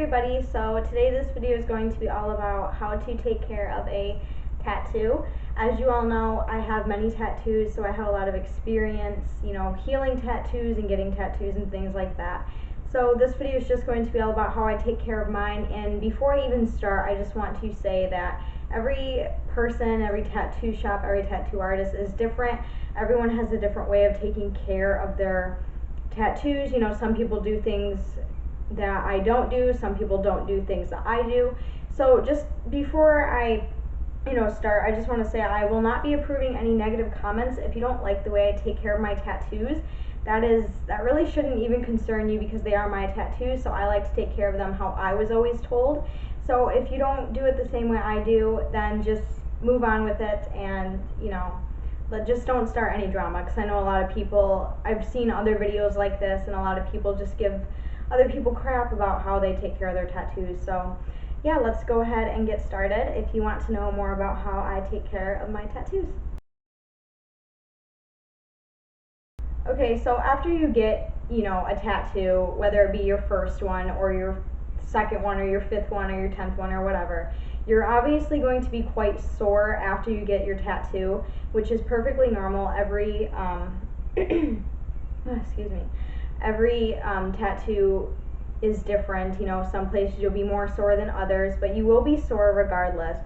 everybody, so today this video is going to be all about how to take care of a tattoo. As you all know, I have many tattoos, so I have a lot of experience, healing tattoos and getting tattoos and things like that. So this video is just going to be all about how I take care of mine, and before I even start, I just want to say that every person, every tattoo shop, every tattoo artist is different. Everyone has a different way of taking care of their tattoos. Some people do things that I don't do, some people don't do things that I do. So just before I start, I just want to say I will not be approving any negative comments. If you don't like the way I take care of my tattoos, that really shouldn't even concern you, because they are my tattoos, so I like to take care of them how I was always told. So if you don't do it the same way I do, then just move on with it, and just don't start any drama, because I know a lot of people, I've seen other videos like this, and a lot of people just give other people crap about how they take care of their tattoos. So yeah, let's go ahead and get started if you want to know more about how I take care of my tattoos. Okay, so after you get, a tattoo, whether it be your first one or your second one or your fifth one or your 10th one or whatever, you're obviously going to be quite sore after you get your tattoo, which is perfectly normal. Every excuse me, every tattoo is different. Some places you'll be more sore than others, but you will be sore regardless.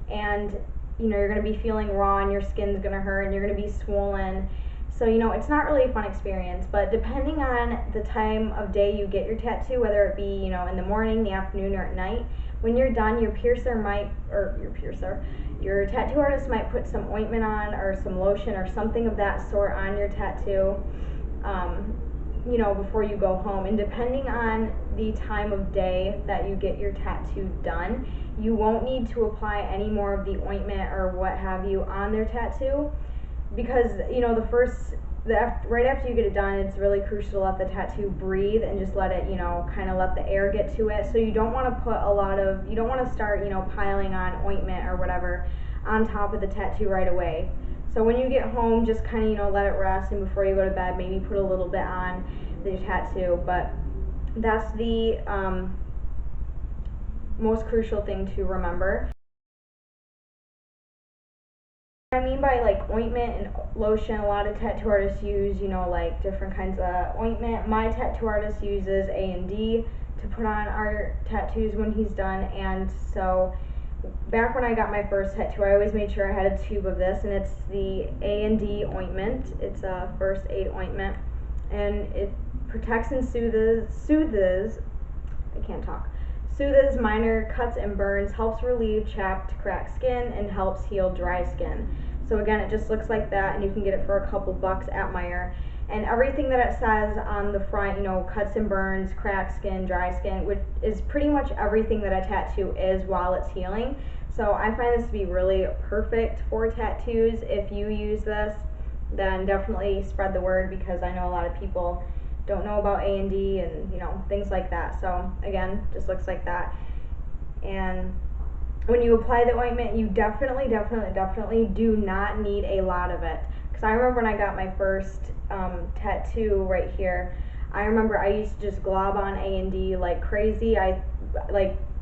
And you're going to be feeling raw, and your skin's going to hurt, and you're going to be swollen. So it's not really a fun experience. But depending on the time of day you get your tattoo, whether it be in the morning, the afternoon, or at night, when you're done, your tattoo artist might put some ointment on, or some lotion or something of that sort on your tattoo before you go home. And depending on the time of day that you get your tattoo done, you won't need to apply any more of the ointment or what have you on their tattoo, because right after you get it done, it's really crucial to let the tattoo breathe and just let it kind of let the air get to it. So you don't want to start piling on ointment or whatever on top of the tattoo right away. So when you get home, just kind of let it rest, and before you go to bed, maybe put a little bit on the tattoo. But that's the most crucial thing to remember. What I mean by ointment and lotion, a lot of tattoo artists use different kinds of ointment. My tattoo artist uses A&D to put on our tattoos when he's done. And so back when I got my first tattoo, I always made sure I had a tube of this, and it's the A&D ointment. It's a first aid ointment, and it protects and soothes minor cuts and burns, helps relieve chapped, cracked skin, and helps heal dry skin. So again, it just looks like that, and you can get it for a couple bucks at Meijer. And everything that it says on the front, cuts and burns, cracked skin, dry skin, which is pretty much everything that a tattoo is while it's healing. So I find this to be really perfect for tattoos. If you use this, then definitely spread the word, because I know a lot of people don't know about A&D and things like that. So again, just looks like that. And when you apply the ointment, you definitely do not need a lot of it. Because I remember when I got my first tattoo right here, I remember I used to just glob on A&D like crazy.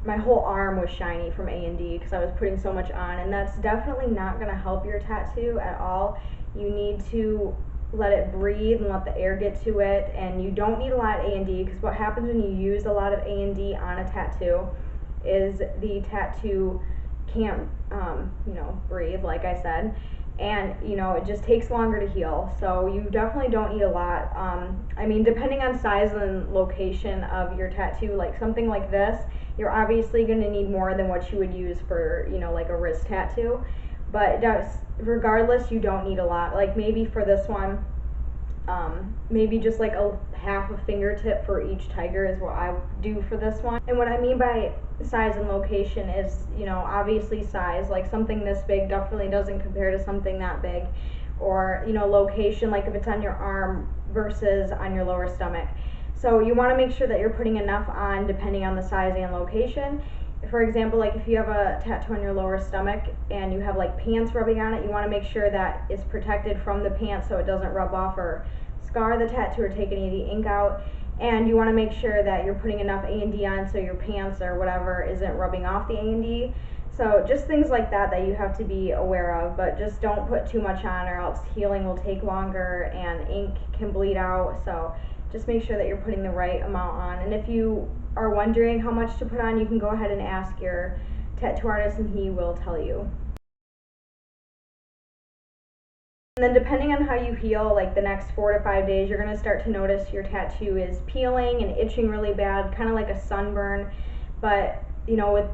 My whole arm was shiny from A&D because I was putting so much on, and that's definitely not going to help your tattoo at all. You need to let it breathe and let the air get to it, and you don't need a lot of A&D, because what happens when you use a lot of A&D on a tattoo is the tattoo can't breathe, like I said, and it just takes longer to heal. So you definitely don't need a lot. Depending on size and location of your tattoo, like something like this, you're obviously going to need more than what you would use for like a wrist tattoo. But regardless, you don't need a lot. Like maybe for this one, maybe just like a half a fingertip for each tiger is what I do for this one. And what I mean by size and location is, obviously size, like something this big definitely doesn't compare to something that big. Or, location, like if it's on your arm versus on your lower stomach. So you want to make sure that you're putting enough on depending on the size and location. For example, like if you have a tattoo on your lower stomach and you have like pants rubbing on it, you want to make sure that it's protected from the pants so it doesn't rub off or scar the tattoo or take any of the ink out. and you want to make sure that you're putting enough A&D on so your pants or whatever isn't rubbing off the A&D. So just things like that that you have to be aware of, but just don't put too much on or else healing will take longer and ink can bleed out. So just make sure that you're putting the right amount on. And if you are wondering how much to put on, you can go ahead and ask your tattoo artist and he will tell you. And then depending on how you heal, like the next 4 to 5 days, you're going to start to notice your tattoo is peeling and itching really bad, kind of like a sunburn. But you know, with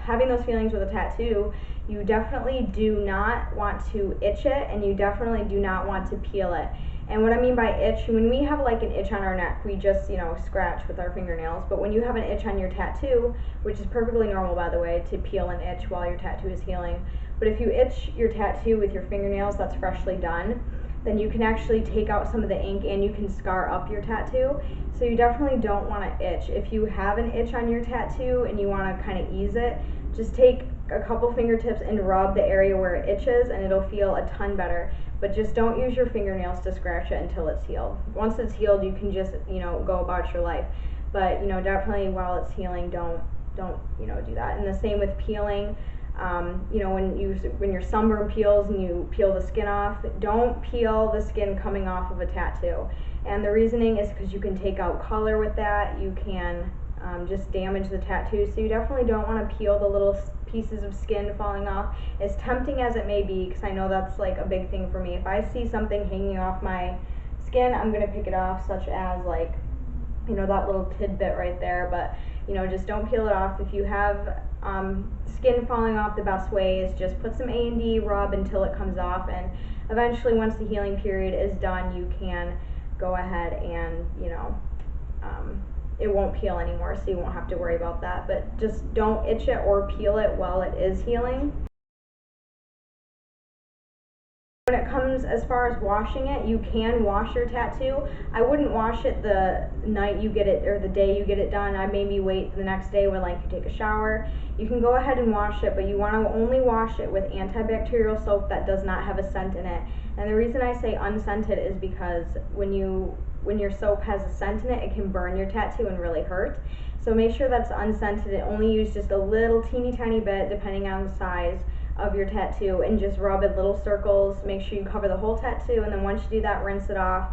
having those feelings with a tattoo, you definitely do not want to itch it, and you definitely do not want to peel it. And what I mean by itch, when we have like an itch on our neck, we just, you know, scratch with our fingernails. But when you have an itch on your tattoo, which is perfectly normal, by the way, to peel and itch while your tattoo is healing. But if you itch your tattoo with your fingernails that's freshly done, then you can actually take out some of the ink and you can scar up your tattoo. So you definitely don't want to itch. If you have an itch on your tattoo and you want to kind of ease it, just take a couple fingertips and rub the area where it itches and it'll feel a ton better. But just don't use your fingernails to scratch it until it's healed. Once it's healed, you can just, you know, go about your life. But, you know, definitely while it's healing, don't you know, do that. And the same with peeling. You know, when your sunburn peels and you peel the skin off, don't peel the skin coming off of a tattoo. And the reasoning is because you can take out color with that. You can just damage the tattoo. So you definitely don't want to peel the little pieces of skin falling off, as tempting as it may be, because I know that's like a big thing for me. If I see something hanging off my skin, I'm going to pick it off, such as like, you know, that little tidbit right there. But you know, just don't peel it off. If you have skin falling off, the best way is just put some A&D, rub until it comes off, and eventually once the healing period is done, you can go ahead and, you know, it won't peel anymore, so you won't have to worry about that. But just don't itch it or peel it while it is healing. When it comes as far as washing it, you can wash your tattoo. I wouldn't wash it the night you get it or the day you get it done. I maybe wait the next day when like you take a shower. You can go ahead and wash it, but you want to only wash it with antibacterial soap that does not have a scent in it. And the reason I say unscented is because when your soap has a scent in it, it can burn your tattoo and really hurt. So make sure that's unscented and only use just a little teeny tiny bit depending on the size of your tattoo, and just rub in little circles. Make sure you cover the whole tattoo, and then once you do that, rinse it off.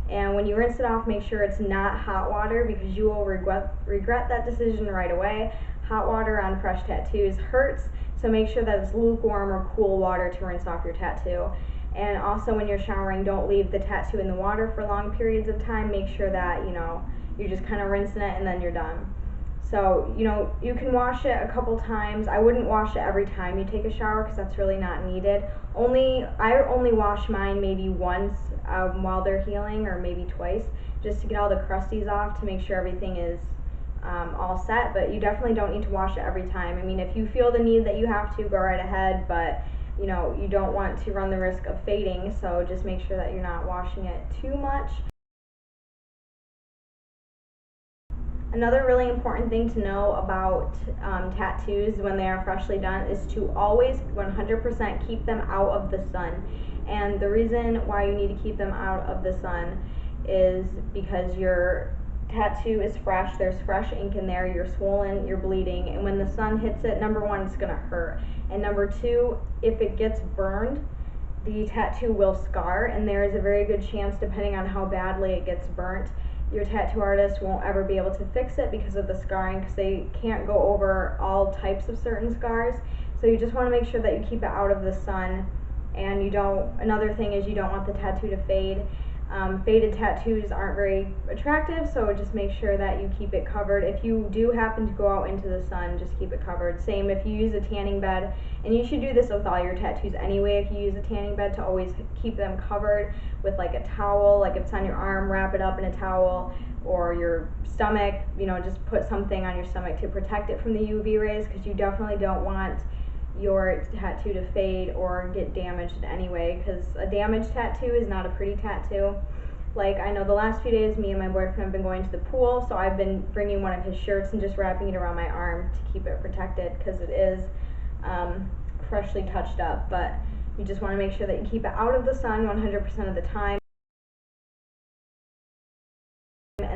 And when you rinse it off, make sure it's not hot water, because you will regret that decision right away. Hot water on fresh tattoos hurts, so make sure that it's lukewarm or cool water to rinse off your tattoo. And also when you're showering, don't leave the tattoo in the water for long periods of time. Make sure that, you know, you're just kind of rinsing it and then you're done. So, you know, you can wash it a couple times. I wouldn't wash it every time you take a shower, because that's really not needed. I only wash mine maybe once while they're healing, or maybe twice, just to get all the crusties off, to make sure everything is all set. But you definitely don't need to wash it every time. I mean, if you feel the need that you have to, go right ahead, but you know, you don't want to run the risk of fading, so just make sure that you're not washing it too much. Another really important thing to know about tattoos when they are freshly done is to always 100% keep them out of the sun. And the reason why you need to keep them out of the sun is because your tattoo is fresh, there's fresh ink in there, you're swollen, you're bleeding, and when the sun hits it, number one, it's going to hurt. And number two, if it gets burned, the tattoo will scar, and there is a very good chance, depending on how badly it gets burnt, your tattoo artist won't ever be able to fix it because of the scarring, because they can't go over all types of certain scars. So you just want to make sure that you keep it out of the sun. And another thing is, you don't want the tattoo to fade. Faded tattoos aren't very attractive, so just make sure that you keep it covered. If you do happen to go out into the sun, just keep it covered. Same if you use a tanning bed, and you should do this with all your tattoos anyway. If you use a tanning bed, to always keep them covered with like a towel. Like if it's on your arm, wrap it up in a towel, or your stomach, you know, just put something on your stomach to protect it from the UV rays, because you definitely don't want your tattoo to fade or get damaged in any way, because a damaged tattoo is not a pretty tattoo. Like, I know the last few days, me and my boyfriend have been going to the pool, so I've been bringing one of his shirts and just wrapping it around my arm to keep it protected, because it is freshly touched up. But you just want to make sure that you keep it out of the sun 100% of the time.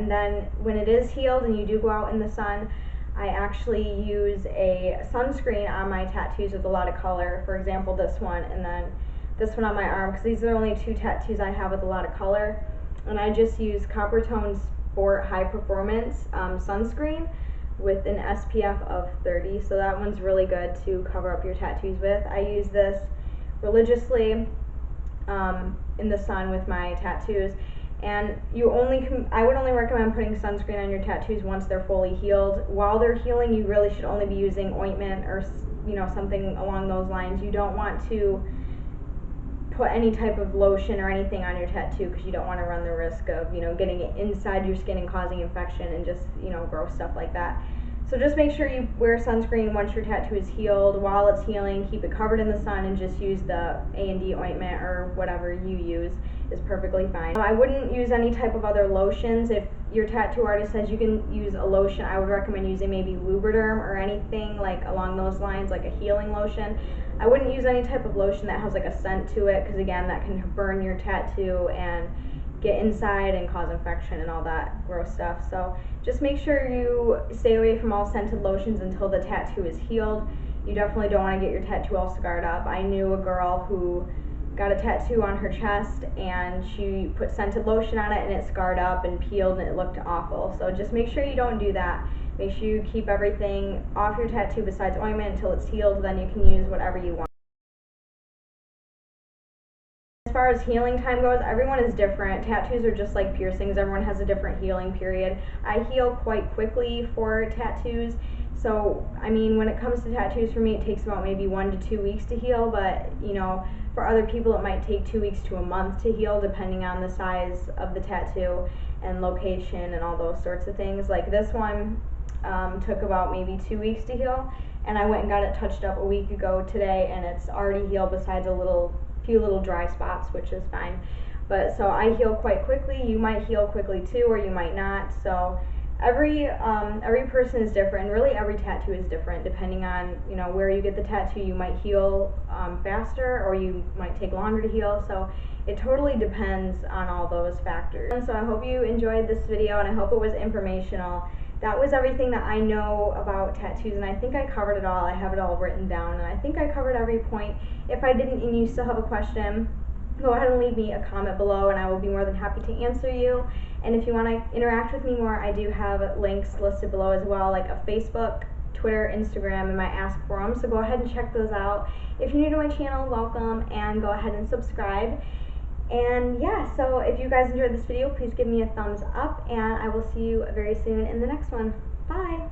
and then when it is healed and you do go out in the sun, I actually use a sunscreen on my tattoos with a lot of color. For example, this one, and then this one on my arm, because these are the only two tattoos I have with a lot of color. And I just use Copper Tone Sport High Performance sunscreen with an SPF of 30, so that one's really good to cover up your tattoos with. I use this religiously in the sun with my tattoos, and I would only recommend putting sunscreen on your tattoos once they're fully healed. While they're healing, you really should only be using ointment or something along those lines. You don't want to put any type of lotion or anything on your tattoo, because you don't want to run the risk of getting it inside your skin and causing infection and just gross stuff like that. So just make sure you wear sunscreen once your tattoo is healed. While it's healing, keep it covered in the sun, and just use the A&D ointment or whatever you use is perfectly fine. I wouldn't use any type of other lotions. If your tattoo artist says you can use a lotion, I would recommend using maybe Lubriderm or anything like along those lines, like a healing lotion. I wouldn't use any type of lotion that has like a scent to it, because again, that can burn your tattoo and get inside and cause infection and all that gross stuff. So just make sure you stay away from all scented lotions until the tattoo is healed. You definitely don't want to get your tattoo all scarred up. I knew a girl who got a tattoo on her chest and she put scented lotion on it and it scarred up and peeled and it looked awful. So just make sure you don't do that. Make sure you keep everything off your tattoo besides ointment until it's healed, then you can use whatever you want. As far as healing time goes, everyone is different. Tattoos are just like piercings. Everyone has a different healing period. I heal quite quickly for tattoos. So, I mean, when it comes to tattoos, for me, it takes about maybe 1 to 2 weeks to heal, but, for other people, it might take 2 weeks to a month to heal, depending on the size of the tattoo and location and all those sorts of things. Like this one took about maybe 2 weeks to heal, and I went and got it touched up a week ago today, and it's already healed besides few little dry spots, which is fine. But so I heal quite quickly. You might heal quickly too, or you might not. So every person is different, and really every tattoo is different depending on where you get the tattoo. You might heal faster, or you might take longer to heal. So it totally depends on all those factors. And so I hope you enjoyed this video, and I hope it was informational. That was everything that I know about tattoos, and I think I covered it all. I have it all written down, and I think I covered every point. If I didn't and you still have a question, go ahead and leave me a comment below, and I will be more than happy to answer you. And if you want to interact with me more, I do have links listed below as well, like a Facebook, Twitter, Instagram, and my Ask Forum, so go ahead and check those out. If you're new to my channel, welcome, and go ahead and subscribe. And yeah, so if you guys enjoyed this video, please give me a thumbs up, and I will see you very soon in the next one. Bye!